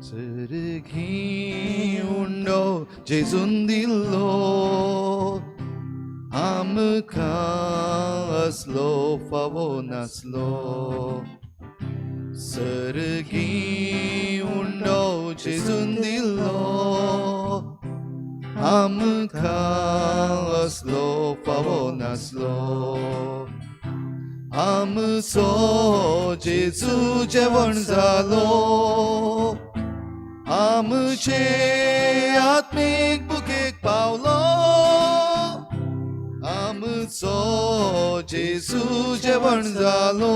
Sergi undo Jezundillo Amkaslo favonaslo Sergi undo Jezundillo Amkaslo favonaslo Amso Jesu jevan zalo आमचे आत्मिक भुकेक Paulo आमचो जेजू जेवण जालो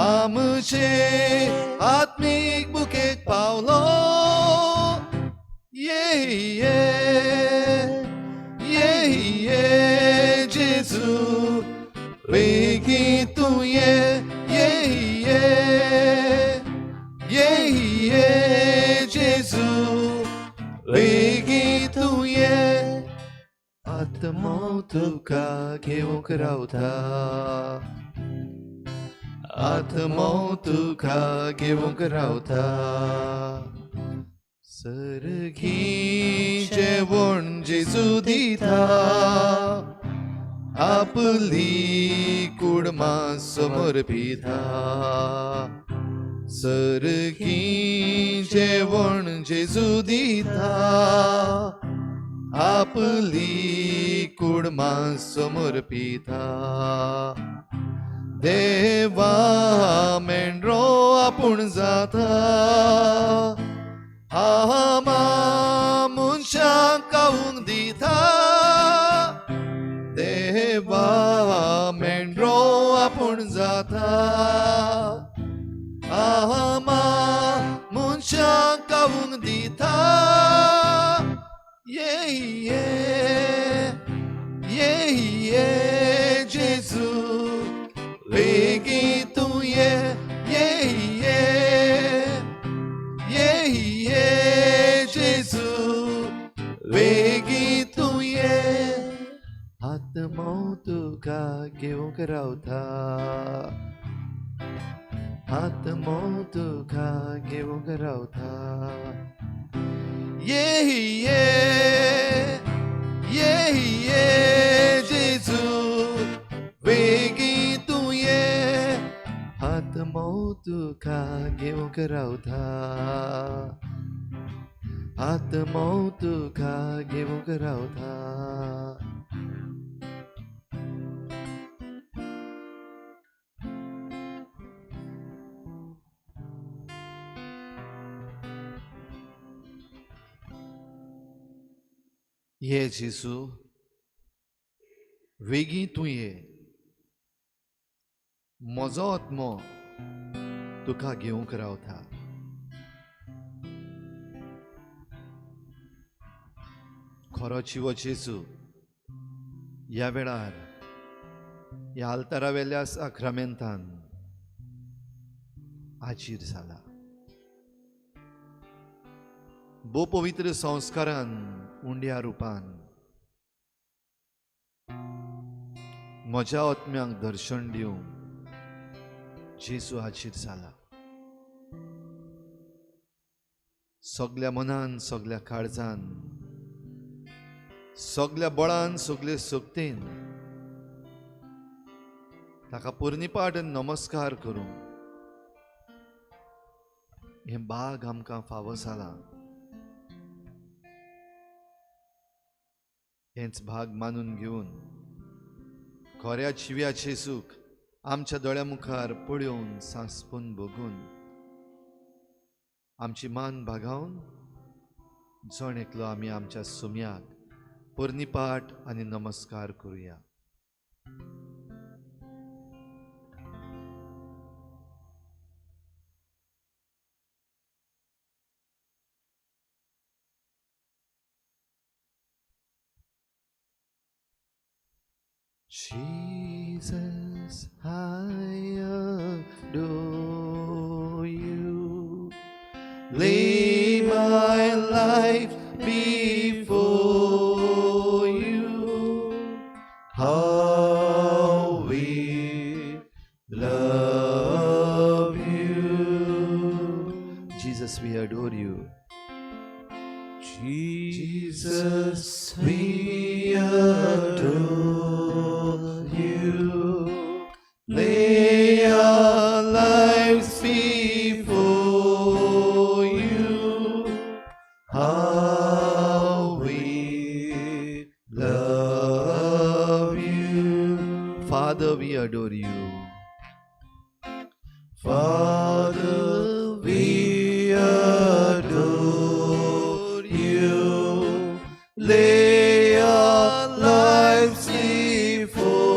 आमचे आत्मिक भुकेक पावलो ये जेजू बेगी तू ये Jesu, वेगी तू ये आत्मा तुका घेऊन रावता आत्मा तुका घेऊन रावता सर्गी जेवण जेजू दिता आपली कुडमा समर्पिता सर्गी जेवण जेजू दिता आपली कुडमा समर्पिता देवा मेंढरो आपूण जाता आमा मनशांक खावूंक दिता देवा मेंढरो आपूण जाता आमा मनशांक खावूंक दिता ये जेजू वेगी तू ये जेजू वेगी तू ये आत्मा तुका घेऊन रावता आत्मा तुका घेऊन रावता ये जेजू वेगी तू ये आत्मा तुका घेऊन रावता आत्मा तुका घेऊन रावता ये जेजू वेगी तू ये म्हजो आत्मो तुका घेवंक रावता खरो चिवो जेजू ह्या वेळार ह्या आल्तारावेल्या साक्रामेंतान आजीर जाला बो पवित्र संस्कारान उंड्या रुपान म्हज्या आत्म्यांक दर्शन दिवंक जेजू हाजीर जाला सगळ्या मनान सगळ्या काळजान सगळ्या बळान सगळे शक्तीन ताका पोरनिपाट नमस्कार करूंक हे बाग आमकां फावो जाला हेच भाग मानून घेवन खऱ्या जिव्याचे सुख आमच्या दोळ्या मुखार पळोवन सांसपून बघून आमची मान भागावन जण एकलो आमी आमच्या सुम्याक पोरनिपाट आनी नमस्कार करूया Jesus, I adore you. Lay my life before you. How we love you. we adore you. Lay our lives before you. How we love you. Father, we adore you. Father, we adore you. Lay our lives before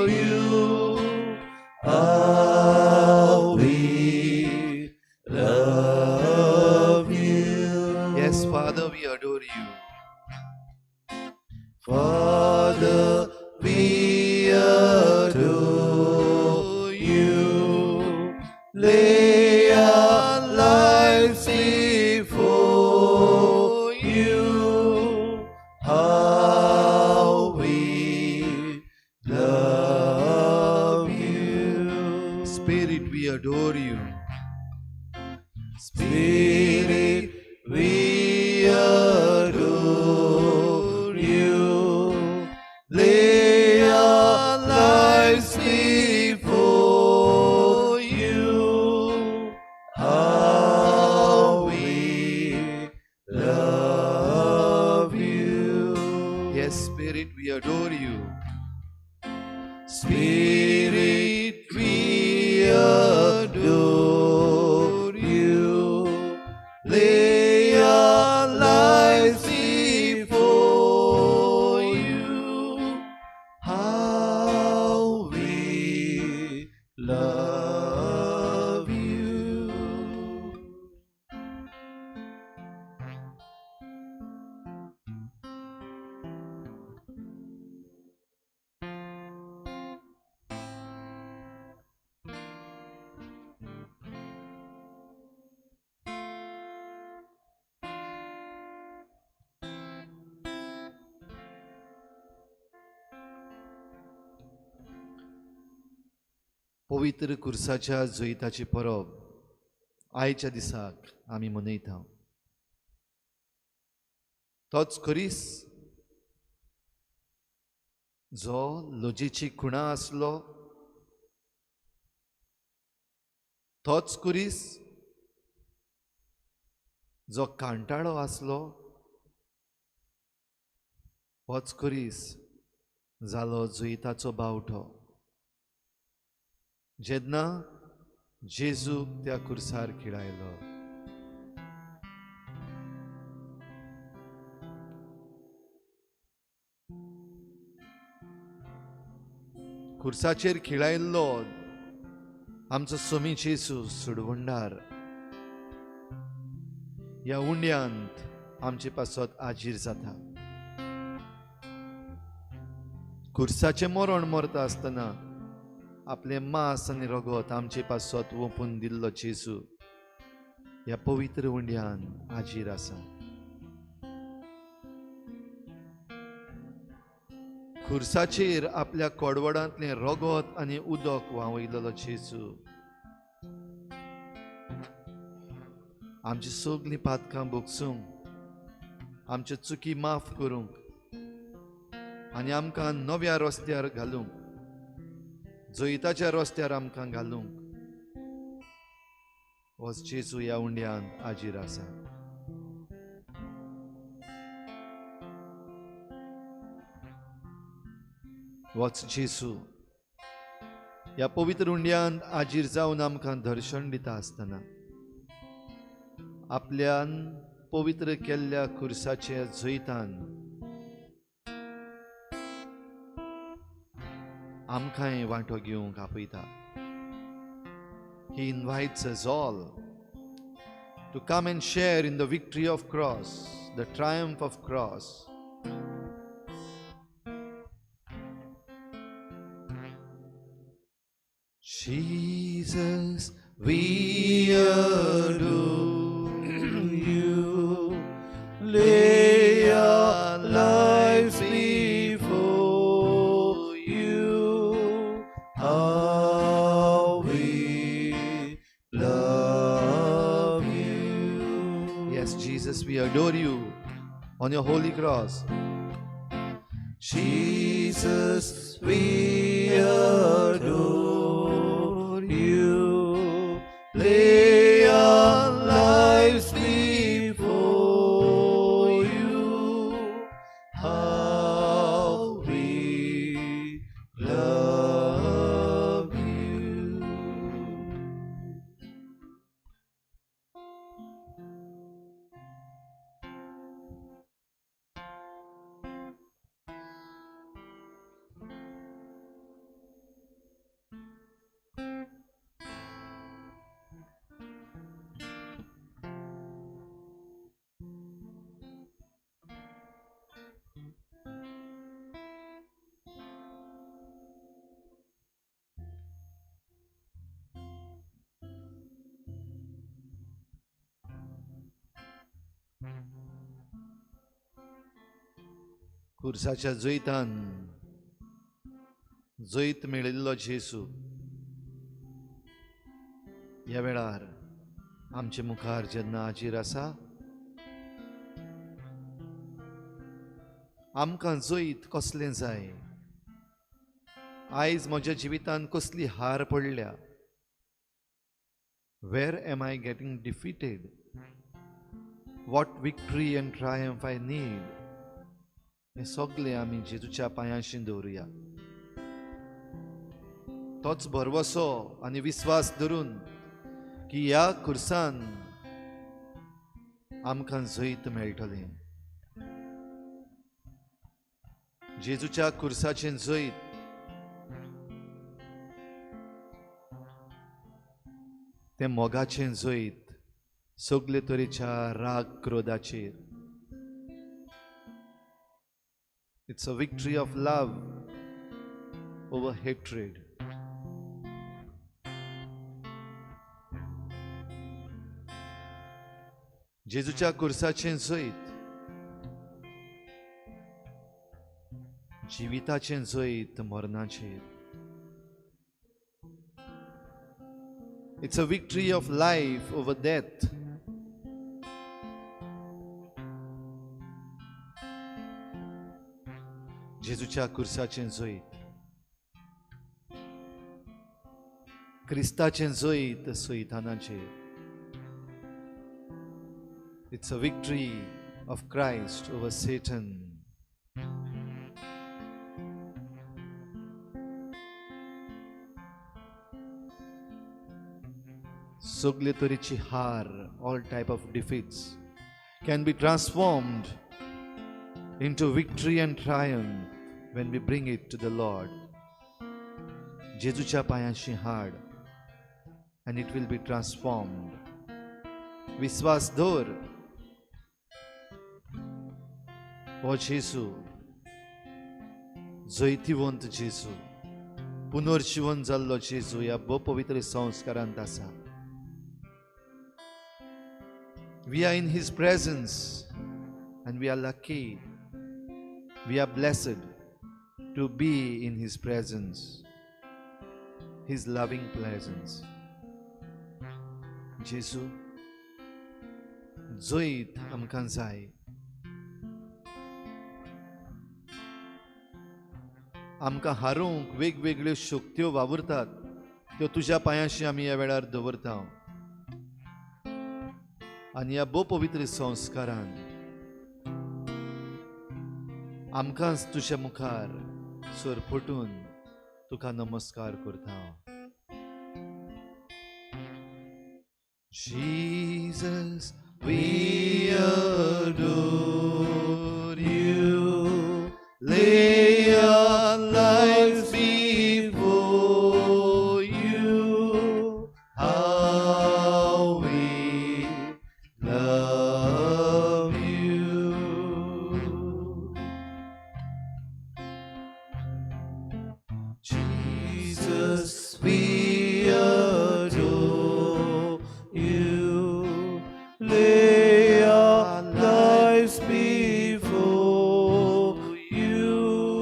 you. How we love you. Yes, Father, we adore you. Father, we adore you. Lay our lives before you. How we love you. Spirit, we adore you. Spirit, we adore you. Lay our lives before you. How we love you. Yes, Spirit, we adore you. Spirit, we adore you. Lay our lives before you. How we love you. पवित्र कुर्साच्या जैताची परब आयच्या दिसाक आमी मनयता. तोच करीस जो लजेची खुणा आसलो, तोच करीस जो कांटाळो आसलो, होच करीस जालो जैताचो बावटो. जेन्ना जेजूक त्या कुर्सार खिळायलो, कुर्साचेर खिळायल्लो आमचो सोमी जेजू सुडवंडार ह्या उंड्यांत आमचे पासत आजीर जाता. कुर्साचें मरण मरता आसतना आपले मांस आनी रगत आमचे पासत ओपून दिल्लो जेजू ह्या पवित्र उंड्यान आजीर आसा. खुर्साचेर आपल्या कडवडांतलें रगत आनी उदक व्हांवयलेलो जेजू आमची सगळीं पातकां भोगसूंक, आमच्यो चुकी माफ करूंक आनी आमकां नव्या रस्त्यार घालूंक, जैताच्या रस्त्यार आमकां घालूंक हो जेजू ह्या उंड्यान आजीर आसा. होच जेजू ह्या पवित्र उंड्यान आजीर जावन आमकां दर्शन दिता आसतना आपल्यान पवित्र केल्ल्या खुर्साच्या जैतान आमकांय वांटो घेवंक आपयता. He invites us all to come and share in the victory of cross, the triumph of cross. Jesus, we adore you. Lay our lives before you. How we love you. Yes, Jesus, we adore you. on your holy cross. Jesus, we adore you. Lay our lives before you. How we love you. खुर्साच्या जैतान जैत मेळिल्लो जेसू ह्या वेळार आमचे मुखार जेन्ना हाजीर आसा, आमकां जैत कसलें जाय, आयज म्हज्या जिवितान कसली हार पडल्या, where am I getting defeated, what victory and triumph I need, हे सगळे आमी जेजूच्या पांयाशी दवरुया. तोच भरवसो आनी विस्वास धरून की ह्या खुर्सान आमकां जैत मेळटलें. जेजूच्या खुर्साचें जैत तें मोगाचें जैत सगळे तरेच्या राग क्रोधाचेर. It's a victory of love over hatred. जेजूच्या खुर्साचें जैत जिविताचें जैत मरणाचेर. It's a victory of life over death. जेजूच्या खुर्साचें जैत क्रिस्ताचें जैत सैतानाचेर. It's a victory of Christ over Satan. सगळे तरेची हार, all type of defeats can be transformed into victory and triumph when we bring it to the Lord. जेजूच्या पांयाशी हाड and it will be transformed. विश्वास दवर, हो जेजू जैतिवंत जेजू, पुनर्जीवन जाल्लो जेजू ह्या बहु पवित्र संस्कारांत आसा. We are in His presence and we are lucky. We are blessed to be in His presence, His loving presence. जेजू जैत आमकां जाय. आमकां हारूंक वेगवेगळ्यो शक्त्यो वावुरतात, त्यो तुज्या पांयाशी आमी ह्या वेळार दवरता. आनी ह्या बहु पवित्र संस्कारान आमकांच तुज्या मुखार सरपटून तुका नमस्कार करता. Jesus, we adore you. Lay our lives before you. How we love you. Jesus, we adore you. Lay our lives before you.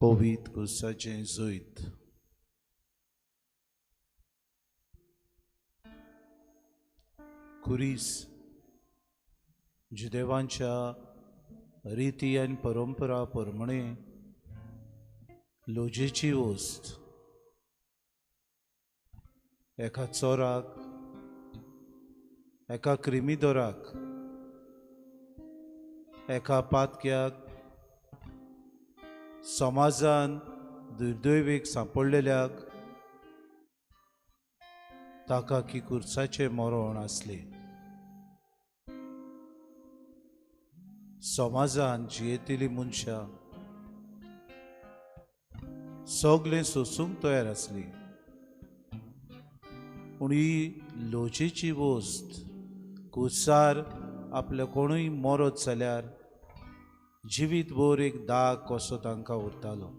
पवित्र कुसाचें जोईत. खुरीस जुदेवांच्या रिती आनी परंपरा प्रमाणे लोजेची वस्त एका चोराक, एका क्रिमीदोराक, एका पातक्याक, समाजान दुर्दैवीक सांपडलेल्याक ताका की कुर्साचें मरण आसलें. समाजान जियेतिली मनशां सगळें सोसूंक तयार आसलीं, पूण ही लोजेची वस्त कुर्सार आपले कोणूय मरत जाल्यार जिवीतभर एक दाग कसो तांकां उरतालो.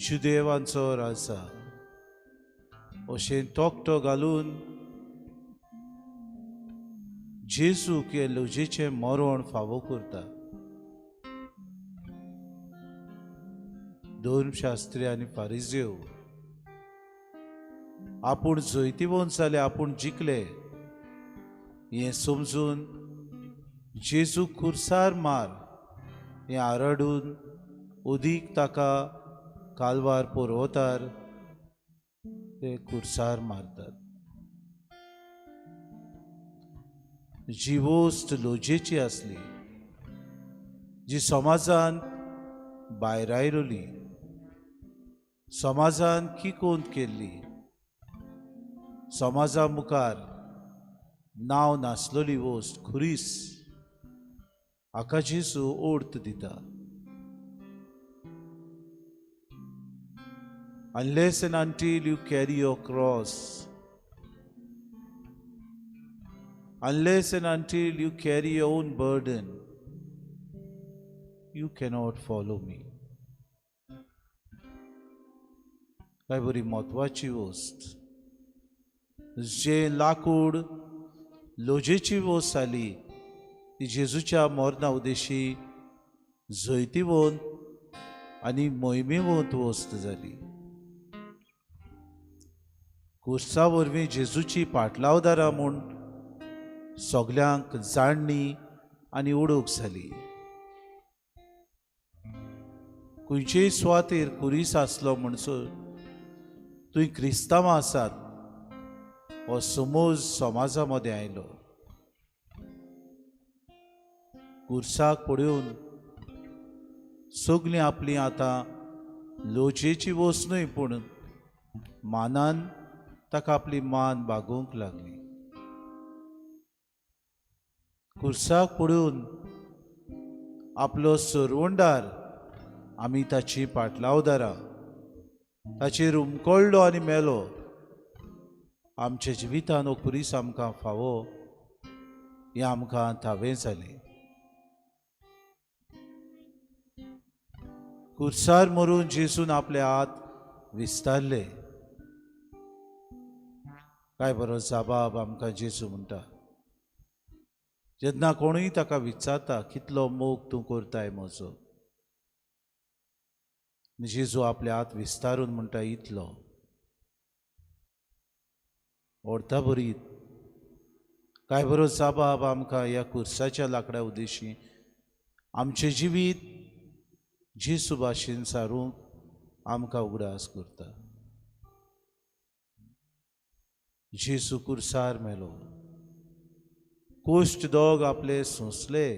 जुदेवांचो राजा अशें तोकटो घालून जेजूक हे लोजेचें मरण फावो करता. धर्मशास्त्री आनी फारिझेव आपूण जैतिवंत जाले, आपूण जिखले हें समजून जेजूक खुर्सार मार हें आराडून उदीक ताका कालवार पोरवतार ते खुर्सार मारतात. जी वस्त लोजेची आसली, जी समाजान भायर आयलोली, समाजान किकोंत केल्ली, समाजा मुखार नांव नासलोली वस्त खुरीस हाका जेजू ओर्त दिता. Unless and until you carry your cross, unless and until you carry your own burden, you cannot follow me. काय बरी महत्वाची वस्त. जे लाकूड लोजेची वस्त जाली ती जेजूच्या मरणा उदेशी जैतिवंत आनी मोहिमेवंत वस्त जाली. कुर्सा वरवीं जेजूची पाटलावदारां म्हूण सगल्यांक जाणणी आनी ओळख जाली. खंयचेय सुवातेर कुरीस आसलो म्हणसर थंय क्रिस्तांवां आसात हो समज समाजा मदें आयलो. कुर्साक पळोवन सगलीं आपली आतां लोजेची वस्त न्हय पूण मानान ताका आपली मान बागोवंक लागली. कुर्साक पळोवन आपलो सरवंडार आमी ताची पाटलावदारां ताचेर उमकळ्ळो आनी मेलो. आमच्या जिवितान हो कुरीस आमकां फावो हें आमकां थावें जालें. कुर्सार मरून जेजून आपले हात विस्तारले. काय बरो जबाब आमकां जेजू म्हणटा. जेन्ना कोणूय ताका विचारता कितलो मोग तूं करताय म्हजो, जेजू आपले हात विस्तारून म्हणटा इतलो. ओर्ता बरीत काय बरो जबाब आमकां ह्या कुर्साच्या लांकड्या उदेशी आमचें जिवीत जेजू भाशेन सारूंक आमकां उगडास करता. जेजू कुर्सार मेलो. कोश्ट दोग आपले सोंसले.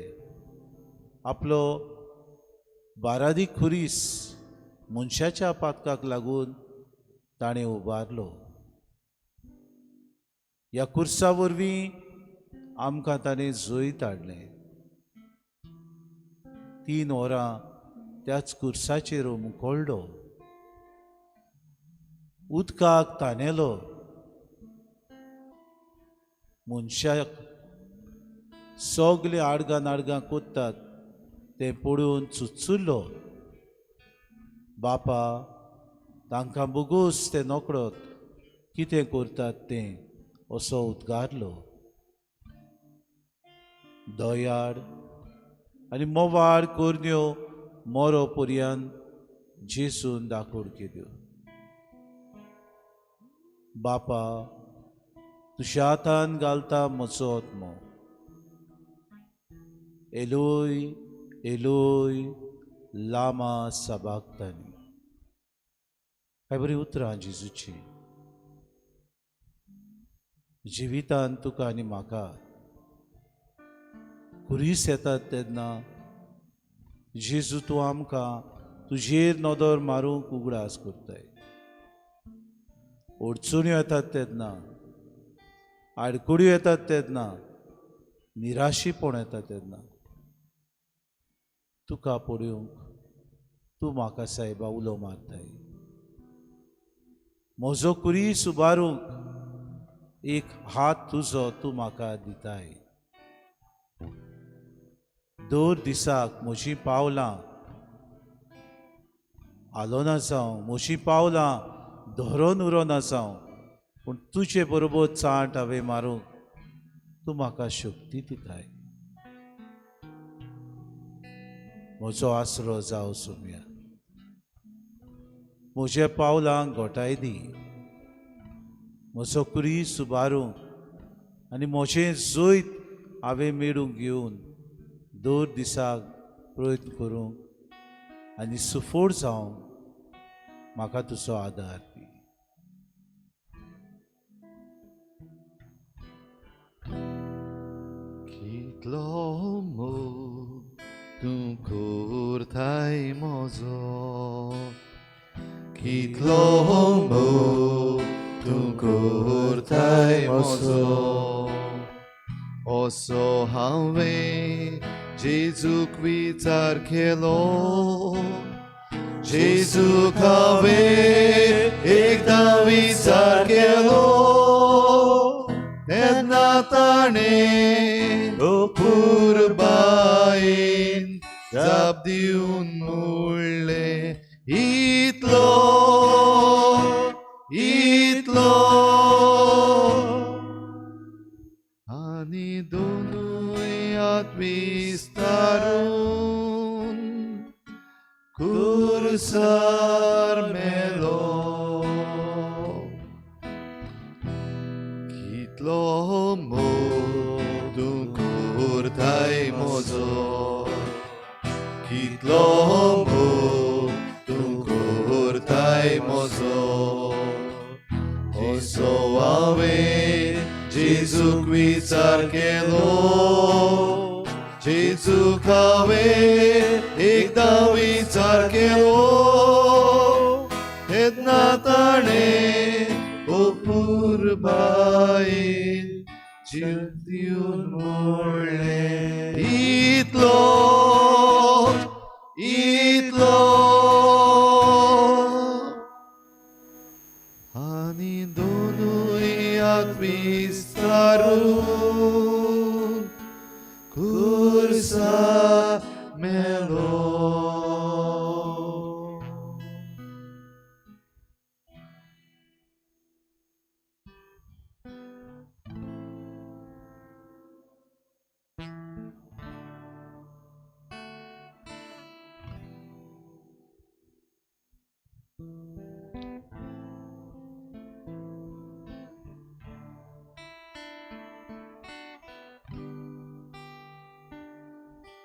आपलो बारादीक खुरीस मनशाच्या पातकाक लागून ताणें उबारलो. ह्या कुर्सा वरवीं आमकां ताणें जैत हाडलें. 3 वरां त्याच कुर्साचेर उमकोळ्ळो. उदकाक ताणेलो. मनशाक सगळे आडगां कोत्तात तें पळोवन चुचुल्लो. बापा तांकां बोगूस ते नकळत कितें करतात तें असो उद्गारलो. दयाळ आनी मोवाळ कोरन्यो मोरो पर्यंत जेसून दाखोड केल्यो. बापा, तुज्या हातान घालता म्हजो आत्मो. एलोय एलोय लामा सबाक्तानी. काय बरी उतरां जेजूची. जिवितान तुका आनी म्हाका कुरीस येतात तेन्ना जेजू तूं आमकां तुजेर नदर मारूंक उगडास करताय. अडचण्यो येतात तेन्ना, आडकोड्यो येतात तेन्ना, निराशीपण येता तेन्ना तुका पळोवंक तूं म्हाका सायबा उलो मारताय. म्हजो कुरीस उबारूंक एक हात तुजो तूं म्हाका दिताय. दर दिसाक म्हजीं पावलां आलोना जावं, म्हजीं पावलां धरून उरोना जावं, पूण तुजे बरोबर चाट हांवें मारूंक तूं म्हाका शक्ती दिताय. म्हजो आसरो जावं सोम्या. म्हज्या पावलांक घोटाय दी. म्हजो कुरीस उबारूंक आनी म्हजें जैत हांवें मेळूंक घेवन दर दिसाक प्रयत्न करूंक आनी सुफोड जावंक म्हाका तुजो आदार दी. कितलो मोग तूं करताय म्हजो, कितलो मोग तूं करताय म्हजो. असो हांवें जेजूक विचार केलो, जेजूक हांवें एकदां विचार केलो. तेन्ना ताणें पुरबायेन जाप दिवन म्हणलें, इतलो इतलो. आनी दोनूय हात विस्तारून कुर्सार मेलो. कितलो मोग तूं करताय म्हजो, कितलो मोग तूं करताय म्हजो. असो हांवें जेजूक विचार केलो, जेजूक हांवें एकदां विचार केलो. तेन्ना ताणें पुरबायेन जीव दिवन म्हणलें, इतलो इतलो. आनी दोनूय हात विस्तारून कुर्सा मेलो.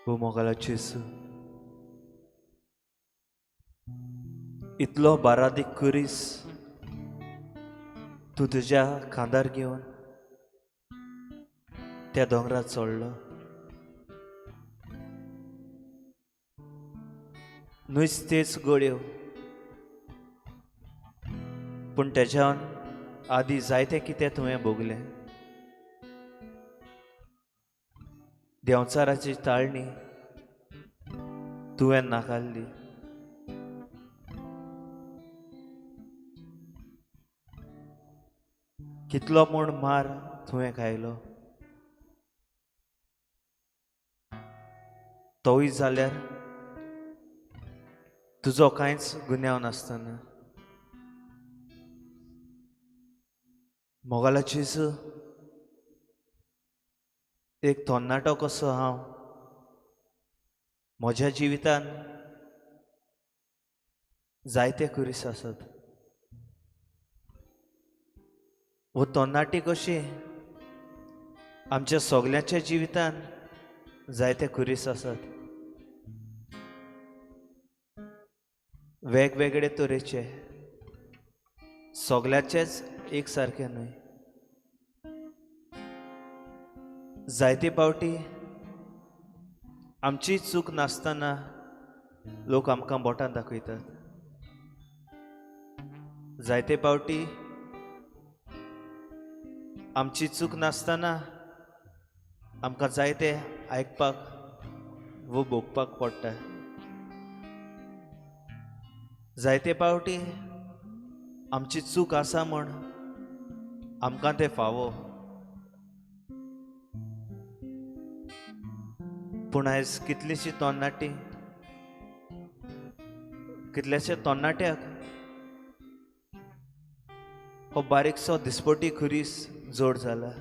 O मोगाला जेसू, इतलो बारादीक कुरीस तूं तुज्या खांदार घेवन त्या दोंगरार चडलो. नुस्तेच गळ्यो, पूण तेज्यान आदी जायते कितें तुवें भोगलें. देंवचाराची ताळणी तुवें नाकारली. कितलो म्हूण मार तुवें खायलो. तोय जाल्यार तुजो कांयच गुन्यांव नासतना. मोगाला जेजू, एक तरणाटो कसो हांव म्हज्या जिवितान जायते कुरीस आसात. वो तरणाटी कशी आमच्या सगळ्यांच्या जिवितान जायते कुरीस आसात. वेगवेगळे तरेचे, सगळ्याचेच एक सारखे न्हय. जायते पावटी आमची चूक नासतना लोक आमकां बोटां दाखयतात. जायते पावटी आमची चूक नासतना आमकां जायते आयकपाक वो भोगपाक पडटा. जायते पावटी आमची चूक आसा म्हूण आमकां तें फावो. पूण आयज कितलीशी तरणाटी, कितलेशे तरणाट्याक हो बारीकसो दिसपटी खुरीस जोड जाला.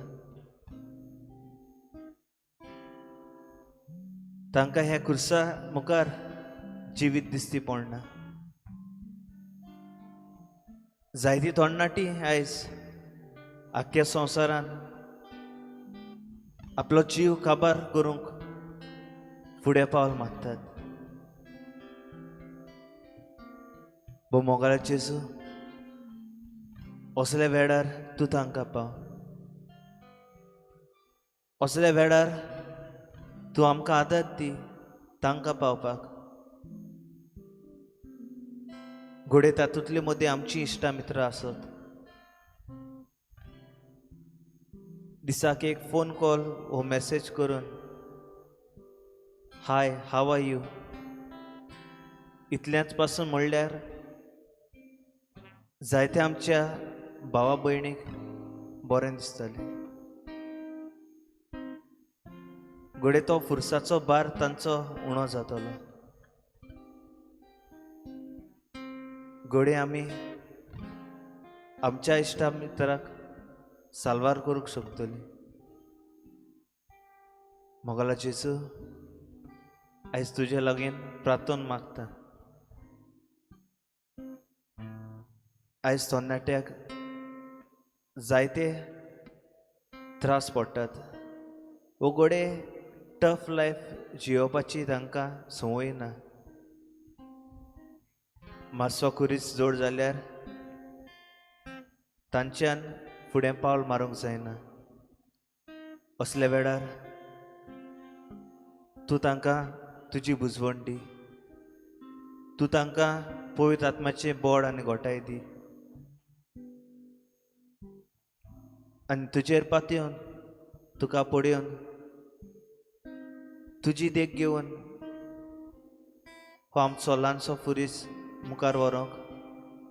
तांकां हे खुर्सा मुखार जिवीत दिसती पडना. जायती तरणाटी आयज आख्या संवसारान आपलो जीव काबार करूंक फुडें पावल मारतात. भोव मोगाळ जेजू, असल्या वेळार तूं तांकां पाव. असल्या वेळार तूं आमकां आदत दी तांकां पावपाक. घोडे तातूंतली मदीं आमची इश्टा मित्रां आसत. दिसाक एक फोन कॉल वो मेसेज करून हाय हाव आर यू इतल्याच पासून म्हणल्यार जायते आमच्या भावा भयणीक बरें दिसतलें. घोडे तो फुरसाचो भार तांचो उणो जातलो. घोडे आमी आमच्या इश्टा मित्राक साल्वार करूंक शकतलीं. मोगाला जेजू, आयज तुजे लागीं प्रार्थना मागता. आयज तरणाट्याक जायते त्रास पडटात. वो घोडे टफ लायफ जियोवपाची तांकां संवय ना. मातसो कुरीस जोड जाल्यार तांच्यान फुडें पावल मारूंक जायना. असल्या वेळार तूं तांकां तुजी बुजवण दी. तूं तांकां पवित्र आत्म्याचें बोड आनी घोटाय दी. आनी तुजेर पातयेवन तुका पडयोवन तुजी देख घेवन हो आमचो ल्हानसो फुरीस मुखार व्हरूंक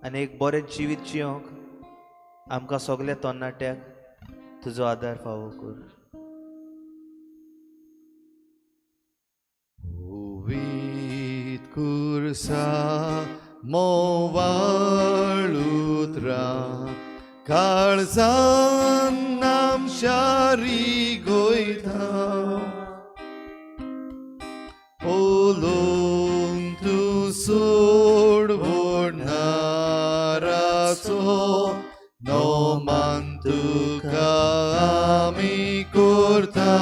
आनी एक बरें जिवीत जियोंक आमकां सगल्या तरणाट्याक तुजो आदार फावो कर. Vit cursa movalutra karzan nam shari goita olum tu sod vornaraso no mantu kami kurta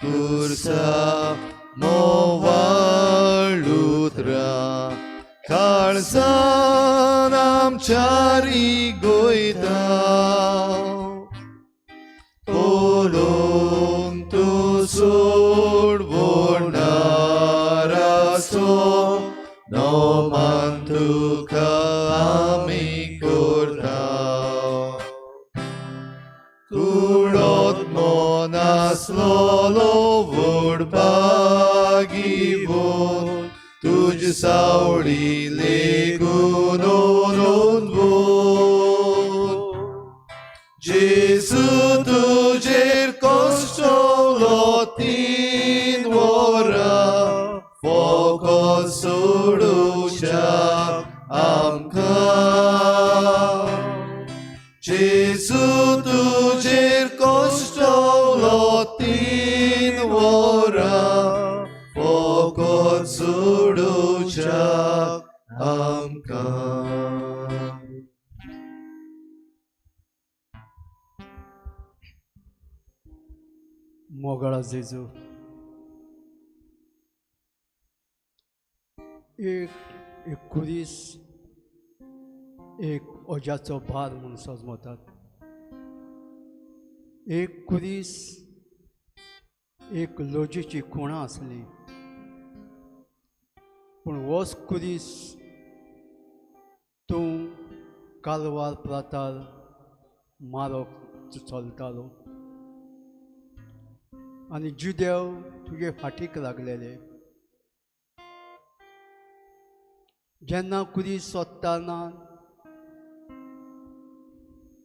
cursa movalutra karzan amchari goita olum tu sod vornaraso no mantu kami kurta kurot monaslolo vorpagivon tuj sauri legunon von Jesu tujer kostolotin vora fokos surusha amka Jesu tujer kostolotin वोरां फकत सोडूच्याक आमकां. मोगळा जेजू, एक कुदीस एक ओज्याचो भार म्हणून सजमतात. एक कुदीस एक लोजेची खुणां आसली, पूण होच कुदीस तूं कालवार प्रातार मारोक चलतालो आनी जुदेव तुगे फाटीक लागलेले. जेन्ना कुदीस सोदताना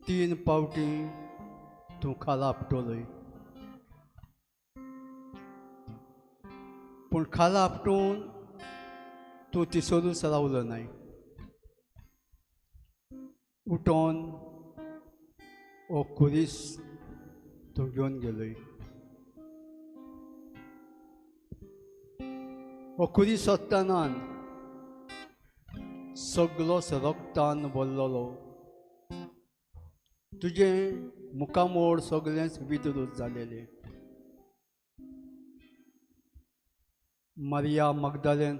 3 पावटी तूं खाला आपटोलय, पूण खाला आपटून तूं तिसोरूच रावलो नाय. उठोन हो कुदीस तूं घेवन गेलोय. हो कुदीस सोदताना सगळो रक्तान भरलेलो, तुजें मुखामोड सगळेंच विदरूच जालेलें. मारिया मगदलेन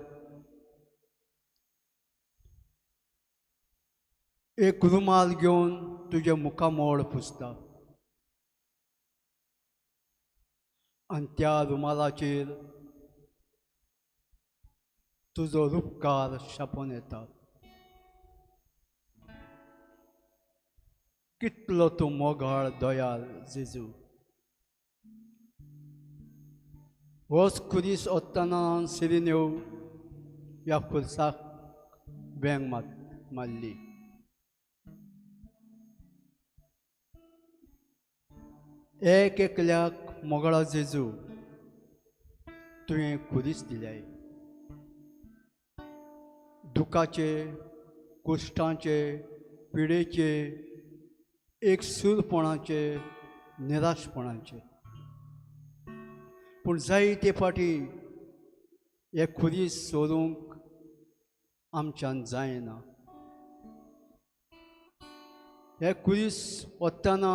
एक रुमाल घेवन तुजे मुखामोड पुसता आनी त्या रुमालाचेर तुजो रूपकार छापून येता. कितलो तूं मोगाळ दयाळ जेजू. होच कुदीस ओत्ताना सिरिन्यो ह्या खुर्साक वेंग मारली. एक एकल्याक मोगळा जेजू तुवें कुदीस दिल्याय. दुखाचे, कुश्टांचे, पिडेचे, एकसूरपणाचे, निराशपणाचे. पूण जायते फाटी हे कुदीस सोडूंक आमच्यान जायना. हे कुदीस ओत्ताना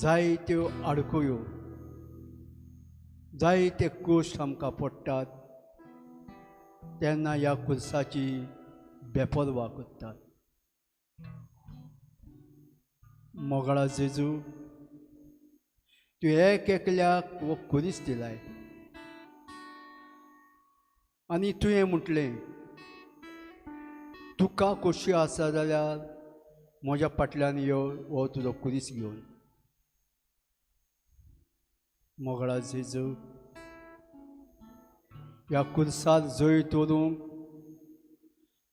जायत्यो आडकुयो, जायते कुश्ट आमकां पडटात, तेन्ना ह्या कुर्साची बेपरवा करतात. मोगळा जेजू, तूं एक एकल्याक हो कुदीस दिलाय आनी तुवें म्हटलें, तुका खोशी आसा जाल्यार म्हज्या फाटल्यान यो हो तुजो कुदीस घेवन. मोगळा जेजू, ह्या कुर्सार जैत दवरूंक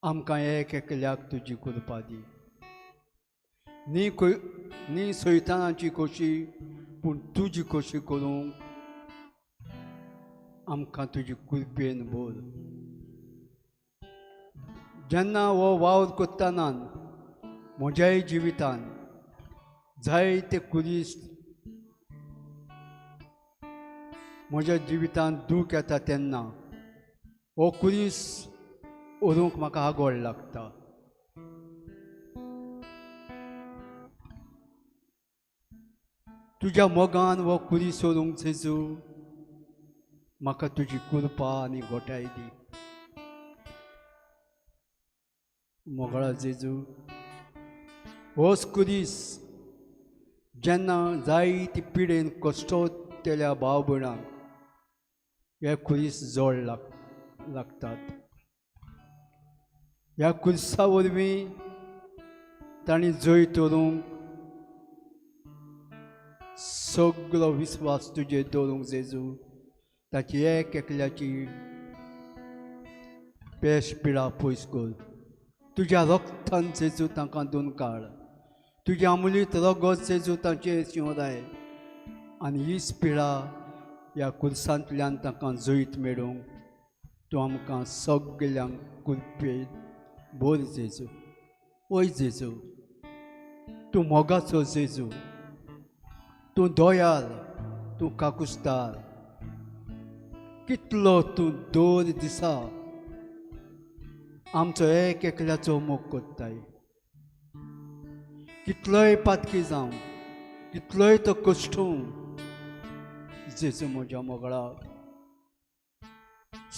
आमकां एक एकल्याक तुजी कृपा दी. न्ही सैतानाची खोशी, पूण तुजी खोशी करूंक आमकां तुजी कृपेन भर. जेन्ना हो वावर करतना म्हज्याय जिवितान जायते कुदीस म्हज्या जिवितान दूख येता, तेन्ना हो कुदीस व्हरूंक म्हाका आगोड लागता. तुज्या मोगान हो कुदीस व्हरूंक जेजू म्हाका तुजी कृपा आनी घोटाय दी. मोगळा जेजू, होच कुदीस जेन्ना जायती पिडेन कश्टोत्तल्या भाव भयणांक हे कुदीस जोड लागतात. ह्या कुदिसा वरवीं तांणी जैत व्हरूंक सगळो विस्वास तुजेर दवरूंक जेजू ताची एक एकल्याची पेश पिडा पयस कर. तुज्या रक्तान जेजू तांकां धुवन काड. तुजें अमूल्य रगत जेजू तांचेर शिंवराय आनी हीच पिडा ह्या कुर्सांतल्यान तांकां जैत मेळूंक तूं आमकां सगळ्यांक कृपेन भर जेजू. ओय जेजू, तूं मोगाचो जेजू, तूं दयाळ, तूं काकुस्तार कितलो तूं 2 दिसा आमचो एक एकल्याचो मोग कोत्ताय कितलोय पातकी जावं कितलोय तो कश्टू जेजू म्हज्या मोगळा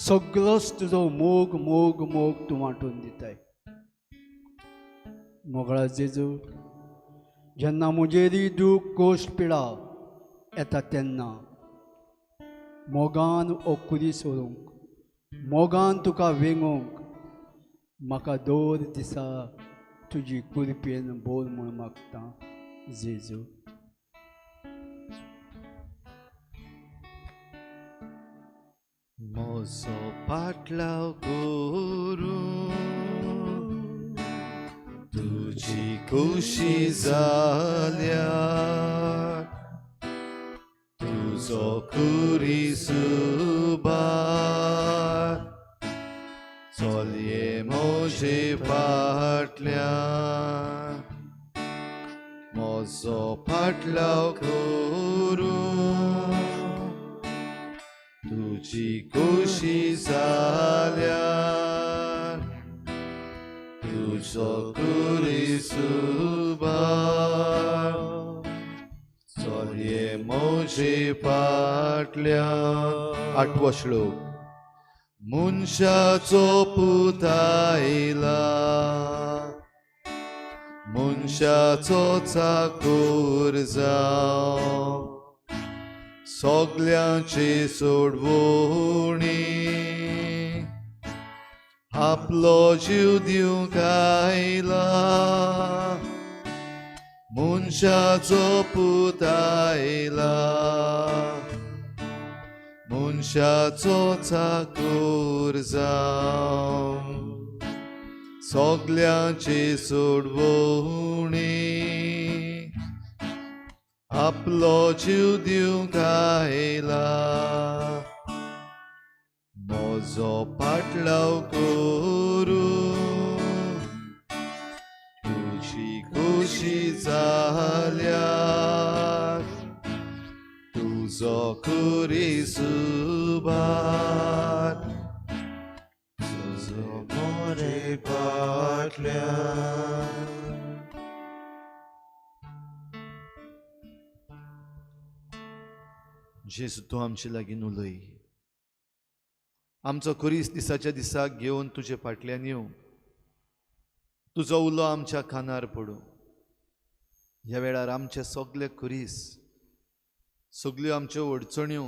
सगळोच तुजो मोग मोग मोग तूं वांटून दिताय मोगळा जेजू जेन्ना म्हजेरी दूख कोश्ट पिडा येता तेन्ना मोगान हो कुदी सोडूंक मोगान तुका वेंगूंक म्हाका 2 दिसा तुजी कुरपेन बोल म्हूण मागता जेजू Mozo patlao guru Tuji kushi zalia Tuzo kuri subar Solye moje patlia Mozo patlao guru तुझी कुशी जाल्यार तुजो कुरी सुबार चलये मोजे फाटल्या 8वो श्लोक मनशाचो पूत आयला मनशाचो चाकर जावं सगळ्यांची सोडवणी आपलो जीव दिवंक आयला मनशाचो पूत आयला मनशाचो चाकर जावं सगळ्यांची सोडवणी आपलो जीव दिवंक आयला म्हजो पाटलाव करूं तुजी खोशी जाल्यार तुजो कुरी सुबार तुजो मोरे पाटल्यार जेजू तूं आमचे लागीं उलय आमचो कुरीस दिसाच्या दिसाक घेवन तुजे फाटल्यान येवं तुजो उलो आमच्या कानार पडूं ह्या वेळार आमचे सगळे कुरीस सगळ्यो आमच्यो अडचण्यो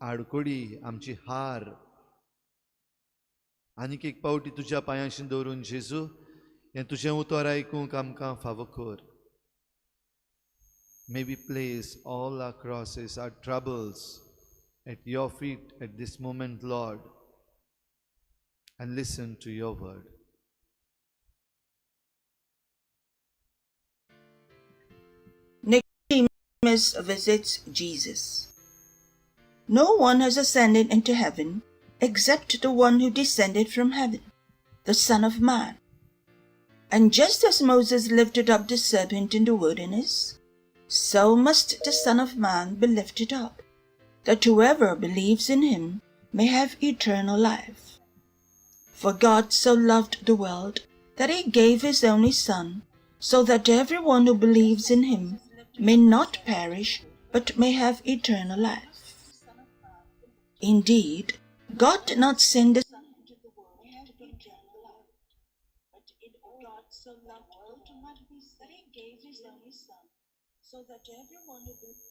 आडकोडी आमची हार आनीक एक पावटी तुज्या पांयाशी दवरून जेजू हें तुजें उतर आयकूंक आमकां फावो कर May we place all our crosses, our troubles at your feet at this moment, Lord, and listen to your word. Nicodemus visits Jesus. No one has ascended into heaven except the one who descended from heaven, the Son of Man. And just as Moses lifted up the serpent in the wilderness, so must the Son of Man be lifted up, that whoever believes in him may have eternal life. For God so loved the world that he gave his only Son, so that everyone who believes in him may not perish, but may have eternal life. Indeed, God did not send the Son into the world to bring eternal life, but God so loved the world that he gave his only Son, so that everyone who believes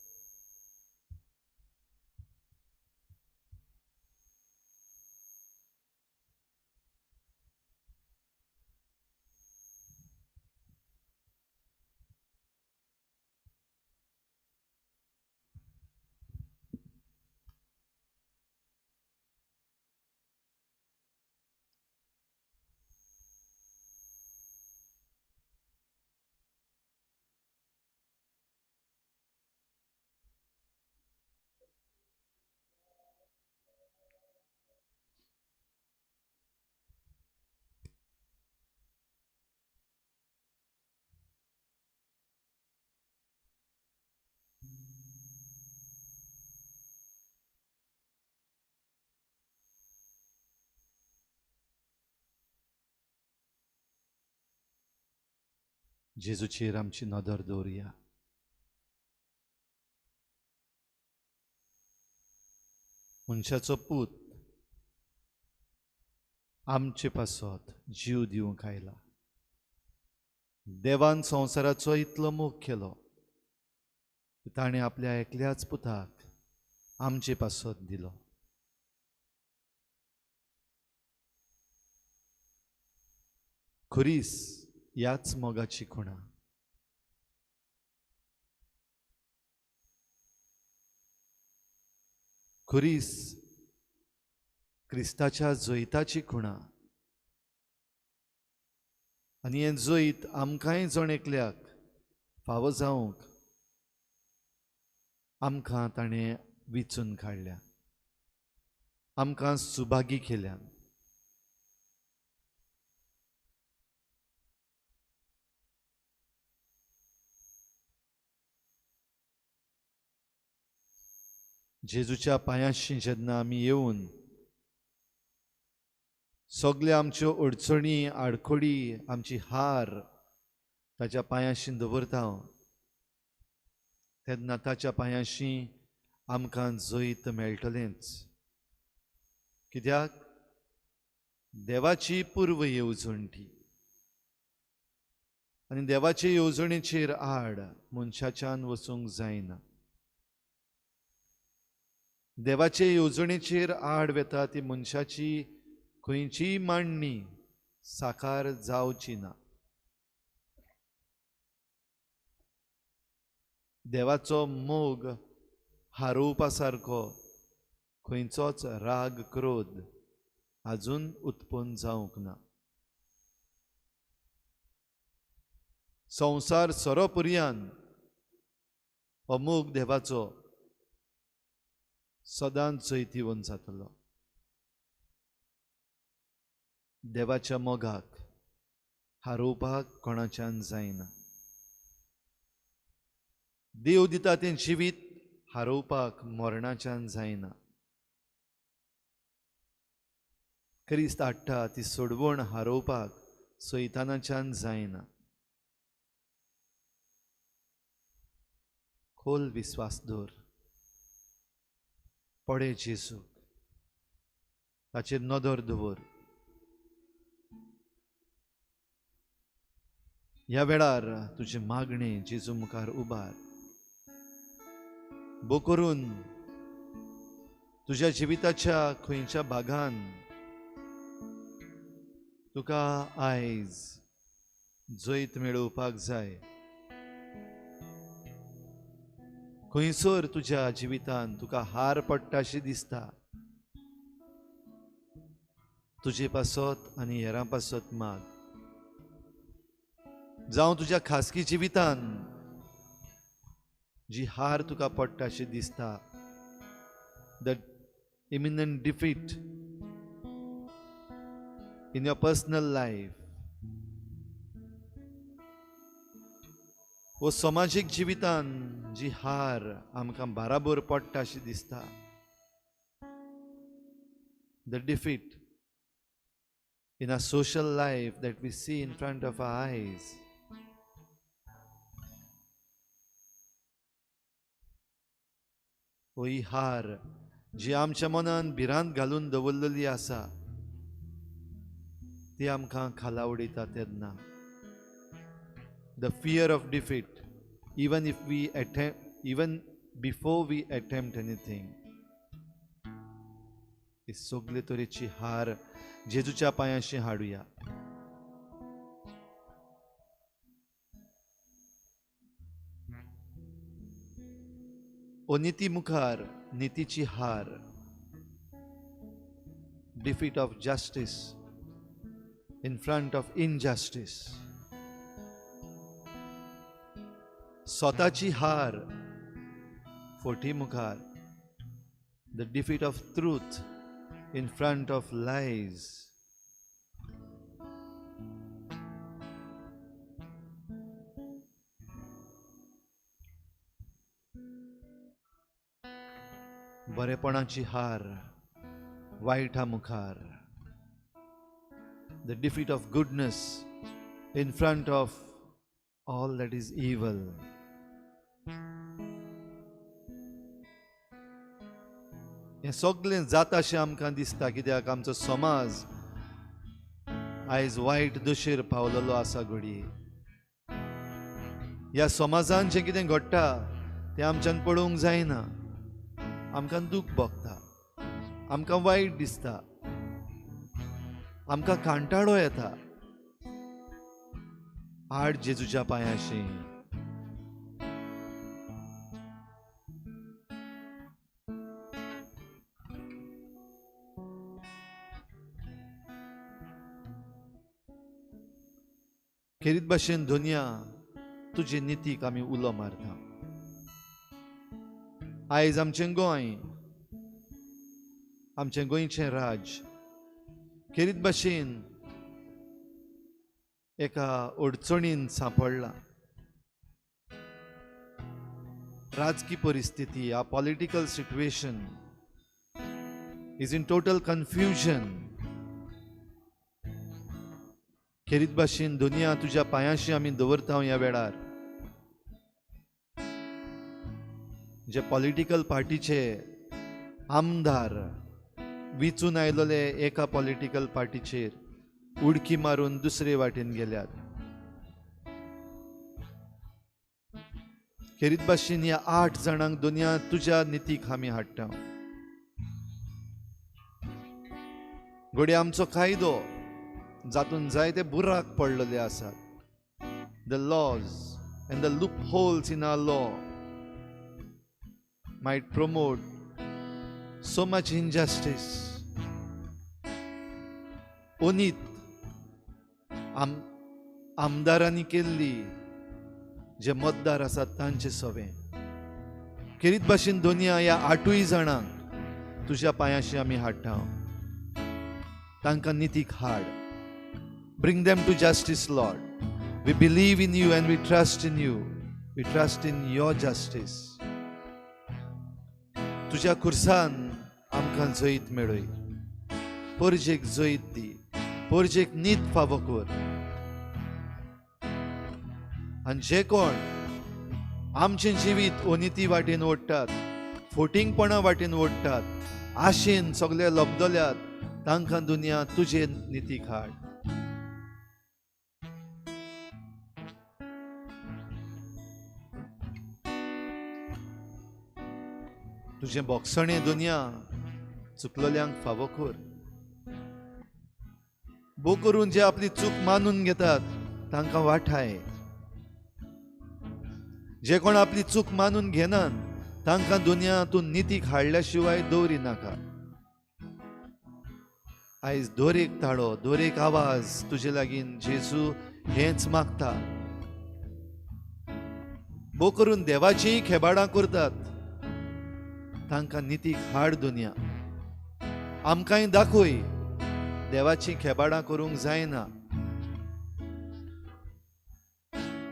जेजूचेर आमची नदर दवरया. मनशाचो पूत आमचे पासत जीव दिवंक आयला. देवान संवसाराचो इतलो मोग केलो की ताणें आपल्या एकल्याच पुताक आमचे पासत दिलो. खरीच ह्याच मोगाची खुणा. खरीच क्रिस्ताच्या जैताची खुणा. आनी हें जैत आमकांय जण एकल्याक फावो जावंक आमकां ताणें विचून काडल्या, आमकां सुभागी केल्या. जेजूच्या पांयाशी जेन्ना आमी येवन सगळ्या आमच्यो अडचणी आडखोडी आमची हार ताच्या पांयाशी दवरता, तेन्ना ताच्या पांयाशी आमकां जैत मेळटलेंच. कित्याक देवाची पूर्व येवजण ती, आनी देवाचे येवजणेचेर आड मनशाच्यान वचूंक जायना. देवाचे येवजणेचेर आड वेता ती मनशाची खंयचीय मांडणी साकार जावची ना. देवाचो मोग हारोवपा सारको खंयचोच राग क्रोध आजून उत्पन्न जावंक ना. संवसार सोरोपर्यंत हो मोग देवाचो सदांच जैतिवंत जातलो. देवाच्या मोगाक हारोवपाक कोणाच्यान जायना. देव दिता तें जिवीत हारोवपाक मरणाच्यान जायना. क्रिस्त हाडटा ती सोडवण हारोवपाक सैतानाच्यान जायना. खोल विस्वास दवर. पळे जेजूक, ताचेर नदर दवर. ह्या वेळार तुजे मागणें जेजू मुखार उबार. बो करून तुज्या जिविताच्या खंयच्या भागान तुका आयज जैत मेळोवपाक जाय, खंयसर तुज्या जिवितान तुका हार पडटाशी दिसता, तुजे पासत आनी हेरां पासत माग. जावं तुज्या खासगी जिवितान जी हार तुका पडटाशी दिसता, the imminent defeat in your personal life, वो समाजीक जिवितान जी हार आमकां बाराबर पडटा अशी दिसता, the defeat in our social life that we see in front of our eyes, वो ही हार जी आमच्या मनान भिरांत घालून दवरलेली आसा ती आमकां खाला उडयता तेन्ना. The fear of defeat, even before we attempt anything, ही सगळे तरेची हार जेजूच्या पांयाशी हाडुया. ओ निती मुखार नितीची हार, defeat of justice in front of injustice. स्वताची हार फोटी मुखार, the defeat of truth in front of lies. बरेपणाची हार वाईटा मुखार, the defeat of goodness in front of all that is evil. हे सगळें जाता अशें आमकां दिसता, कित्याक आमचो समाज आयज वायट दशेर पावलेलो आसा घडये. ह्या समाजान जें कितें घडटा तें आमच्यान पळोवंक जायना. आमकां दूख भोगता, आमकां वायट दिसता, आमकां कांटाळो येता. हाड जेजूच्या पांयाशी. खेरीत भाशेन दुनिया तुजे नितीक आमी उलो मारता. आयज आमचें गोंय, आमचें गोंयचें राज खेरीत भाशेन एका अडचणीन सांपडला. राजकीय परिस्थिती, आ political situation is in total confusion. खेरीत भाशेन दुनिया तुज्या पांयाशी आमी दवरता ह्या वेळार. जे पॉलिटिकल पार्टीचे आमदार विचून आयलोले एका पॉलिटिकल पार्टीचेर उडकी मारून दुसरे वाटेन गेल्यात. खेरीत भाशेन ह्या 8 जाणांक दुनिया तुज्या नितीक आमी हाडटा. घोडे आमचो कायदो जातून जायते बुराक पडलेले आसात. The laws and the loopholes in our law might promote so much injustice. ओनीत आमदारांनी केल्ली जे मतदार आसात तांचे सवे. खेरीत भाशेन दुनिया ह्या 8 जाणांक तुज्या पांयाशी आमी हाडटा. तांकां नितीक हाड. Bring them to justice, Lord. We believe in you and we trust in you. We trust in your justice. तुज्या कुर्सान आमकां जैत मेळय. पोरजेक जैत दी, पोरजेक नीत फावो कर. आनी जे कोण आमचें जिवीत अनिती वाटेन ओडटात, फोटिंगपणा वाटेन ओडटात, आशेन सगळे लबदल्यात, तांकां दुनिया तुजे नितीक हाड. तुझे बोगसणे दुनिया चुकलोल्यांक फावो कर. बो करून जे आपली चूक मानून घेतात तांकां वाठाय. जे कोण आपली चूक मानून घेनात तांकां दुनिया तूं नितीक हाडल्या शिवाय दवरी नाका. आयज दर एक ताळो, दर एक आवाज तुजे लागीं जेजू हेच मागता. बो करून देवाचीं खेबाडां करतात तांकां नितीक हाड दुनिया. आमकांय दाखय देवाची खेबाडां करूंक जायना.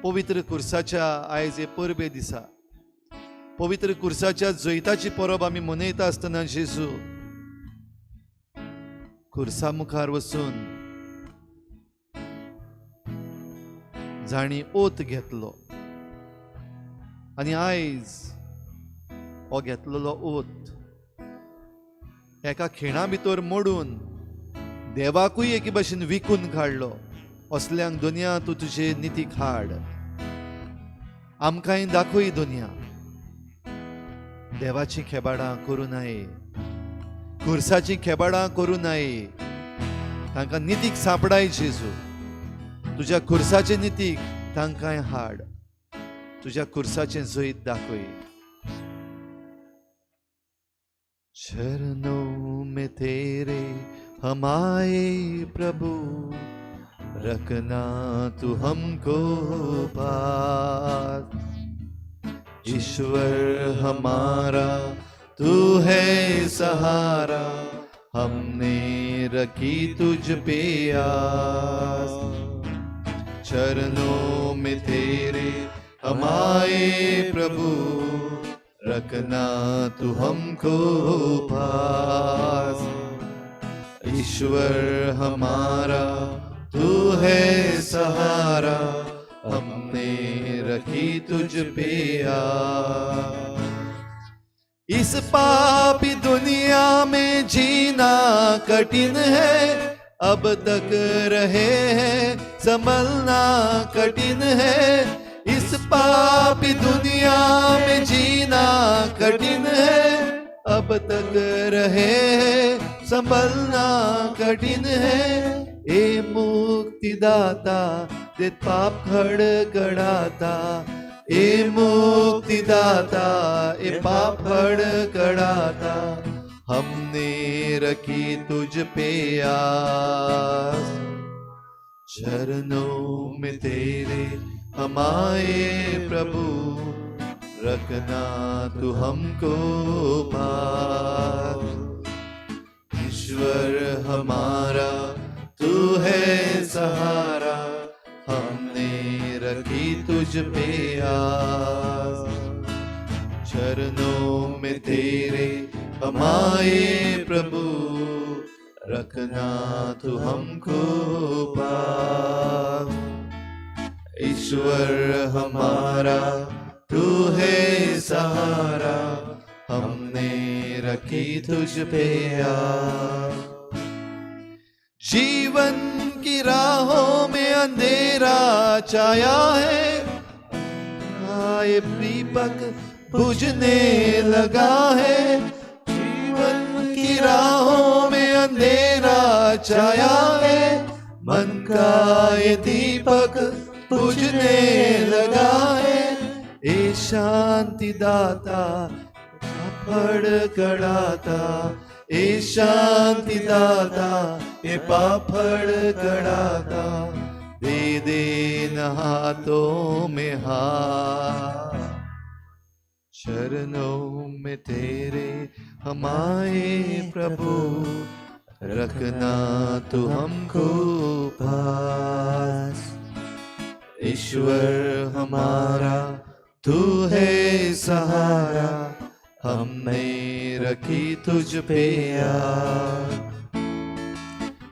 पवित्र कुर्साच्या आयज हे परबे दिसा पवित्र कुर्साच्या जैताची परब आमी मनयता आसतना जेजू कुर्सा मुखार वचून जाणी ओत घेतलो. आनी आयज हो घेतलेलो ओत एका खिणा भितर मोडून देवाकूय एके भाशेन विकून काडलो. असल्यांक दुनिया तूं तुजे नितीक हाड. आमकांय दाखय दुनिया देवाची खेबाडां करूं नये, कुर्साची खेबाडां करूं नये. तांकां नितीक सापडाय जेजू. तुज्या कुर्साचे नितीक तांकांय हाड. तुज्या कुर्साचें जैत दाखय. चरणों में तेरे हम आए प्रभु, रखना तू हमको पास. ईश्वर हमारा तू है सहारा, हमने रखी तुझ पे आस. चरणों में तेरे हम आए प्रभु, रखना तू हमको पास. ईश्वर हमारा तू है सहारा, हमने हमने रखी तुझ पे आस। इस पापी दुनिया में जीना कठिन है, अब तक रहे हैं संभलना कठिन है। इस पापी दुनिया में जीना कठिन है, अब तक रहे हैं संभलना कठिन है। ए मुक्तिदाता दे पाप खड़खड़ाता, ए मुक्तिदाता ए पाप खड़खड़ाता, हमने रखी तुझ पे आस। चरणों में तेरे हम आए प्रभु, रखना तू हमको पास। ईश्वर हमारा तू है सहारा, हमने रखी तुझ पे आस। चरणों में तेरे हम आए प्रभु, रखना तू हमको पास। ईश्वर हमारा तू है सहारा, हमने रखी तुझ पे आस। जीवन की राहों में अंधेरा छाया है, आए दीपक बुझने लगा है। जीवन की राहों में अंधेरा छाया है, मन का ये दीपक बुझने लगा है। ए शांति दाता खड़खड़ाता, ए शांति दाता ए पापड़ कड़ाता, दे दे न हाथों में हाथ। चरणों में तेरे हम आए प्रभु, रखना तू हमको पास। ईश्वर हमारा तू है सहारा, हमने रखी तुझ पे आस।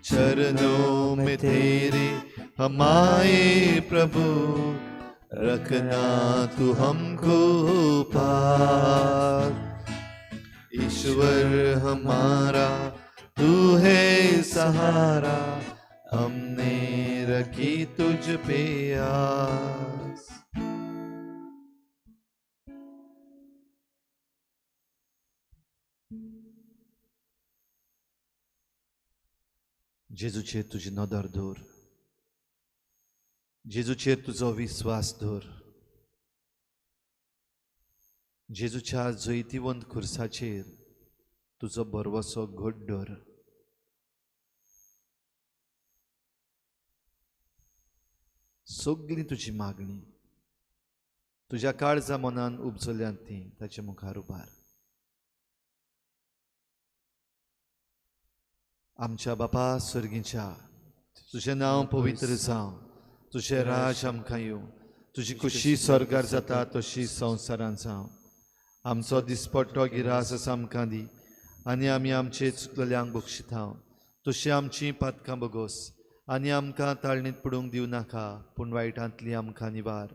चरणों में तेरे हम आए प्रभु, रखना तू हमको पास। ईश्वर हमारा तू है सहारा, हमने रखी तुझ पे आस। जेजूचेर तुझी नदर दवर, जेजूचेर तुजो विश्वास दवर। जेजूच्या जैतिवंत खुर्साचेर तुजो बरवसो घट दवर। सगळी तुजी मागणी तुज्या काळजा मनान उपजल्यात ती ताचे मुखार उबार। आमच्या बापा स्वर्गीच्या, तुझें नांव पवित्र जावं, तुझें राज आमकां येवं, तुजी खुशी स्वर्गार जाता तशी संवसारांत जावं। आमचो दिसपट्टो गिरास आमकां दी, आनी आमी आमचे चुकलेल्यांक बक्षिता। तशी आमची पातकां बगोस, आनी आमकां ताळणीत पडूंक दिवं नाका, पूण वायटांतली आमकां निवार।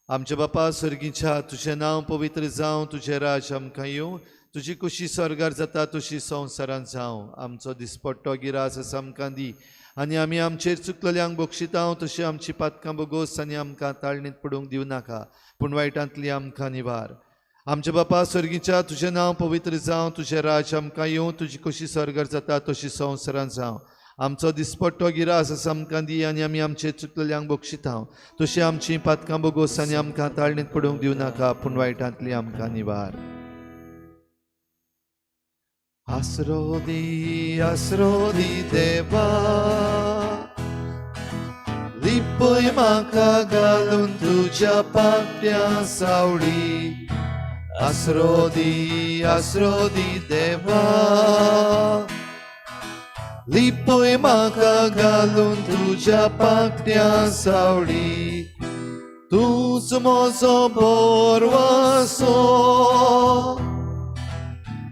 आमच्या बापा स्वर्गीच्या, तुझें नांव पवित्र जावं, तुझें राज आमकां येवं, तुजी खुशी स्वर्गार जाता तशी संवसारांत जावं। आमचो दिसपट्टो गिरास आमकां दी, आनी आमी आमचेर चुकलेल्यांक बक्षिता। तशी आमची पातकां बगोस, आनी आमकां ताळणीत पडूंक दिवं नाका, पूण वायटांतली आमकां निवार। आमच्या बापा स्वर्गीच्या, तुझें नांव पवित्र जावं, तुझें राज आमकां येवं, तुजी खुशी स्वर्गार जाता तशी संवसारांत जावं। आमचो दिसपट्टो गिरास आमकां दी, आनी आमी आमचेर चुकलेल्यांक बक्षिता। तशी आमची पातकां बगोस, आनी आमकां ताळणीत पडूंक दिवं नाका, पूण वायटांतली आमकां निवार। आसरो दी देवा, लिपय म्हाका घालून तुज्या पांट्या सावळी। आसरो दी देवा, लिपय म्हाका घालून तुज्या पांट्या सावळी। तूंच म्हजो बरवसो,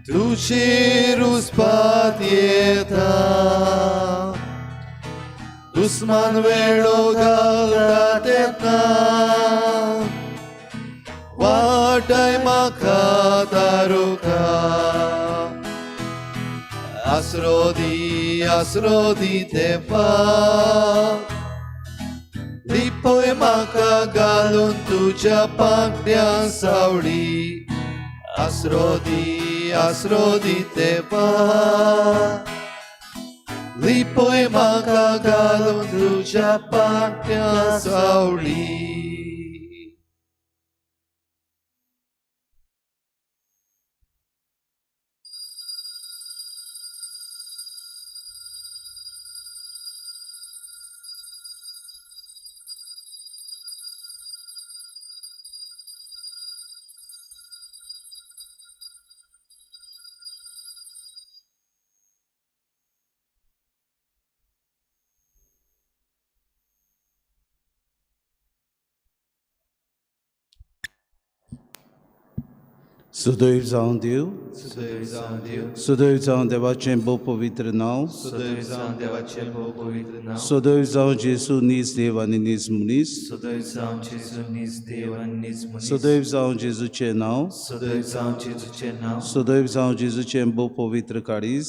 तुजेर उसपात येता। दुस्मान वेळो घालता तेन्ना वाटाय म्हाका तारुका आसरो दी देवा लिपोय म्हाका घालून तुज्या पांखड्यां सावळी आसरो दी देवा लिपोय म्हाका घालून तुज्या पांखड्यां सावळी. सुदैव जावं देव, सुदैव जावं देवाचें भोव पवित्र नांव, सुदैव जावं जेजू नीज देव आनी नीज मनीस, सुदैव जावं जेजूचें नांव, सुदैव जावं जेजूचें भोव पवित्र काळीज,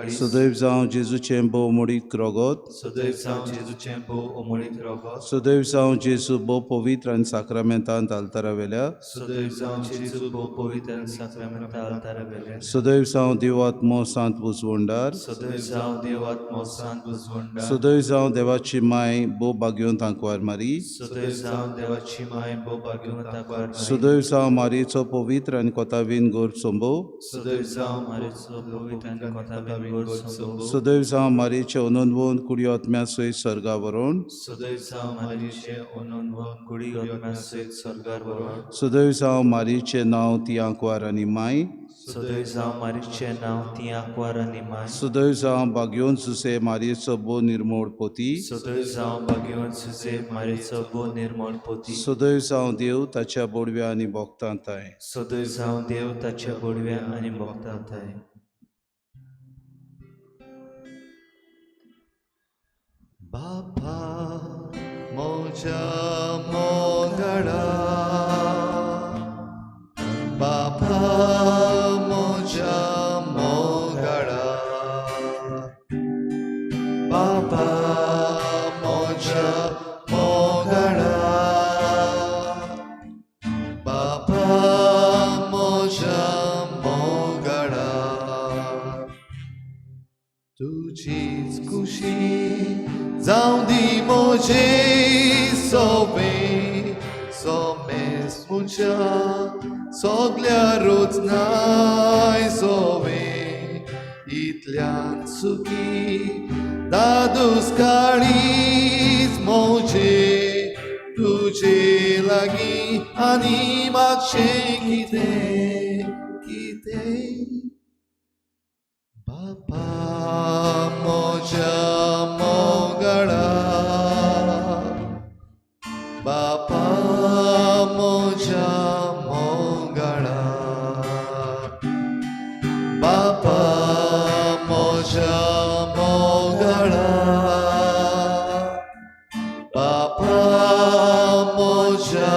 सुदैव जावं जेजूचें भोव मोडीक रोगोत, सुदैव जावं जेजू भोव पवित्र आनी साक्रामेंतांत आल्तारा वेल्या, सुदैव जावं देव आत्मो सांत बुजवंडार, सुदैव जावं देवाची माय भोव भाग्यवंत आंकवार मारी, सुदैव जावं मारयेचो पवित्र आनी कोतावीन गोर चोंबो, सुदैव जावं मारयेचे अनंतवन कुडी आत्म्या सयत स्वर्गा व्हरोन, सुदैव जावं मारयेचें नांव ती आंकवार आनी माय, सुदैव जावं भाग्यवंत सुसे मारयेचो भोव निर्मळ पोती, सुदैव जावं देव ताच्या बोडव्या आनी भोगतांताय, बापा मोजा मोगडा, बापा मोजा मोगडा, बापा मोजा मोगडा, बापा मोजा मोगडा, तुझीच कुशी जावं दी मोजे सोमेस मुझ्या सोगल्या रोजनाय सोवे इतल्यान सुखी दादूस काळीज मोजे तुझे लागी आनी मागशें कितें बापा मोजा मोगडा, बापा मोजा मोगडा, बापा मोजा मोगडा, बापा मोजा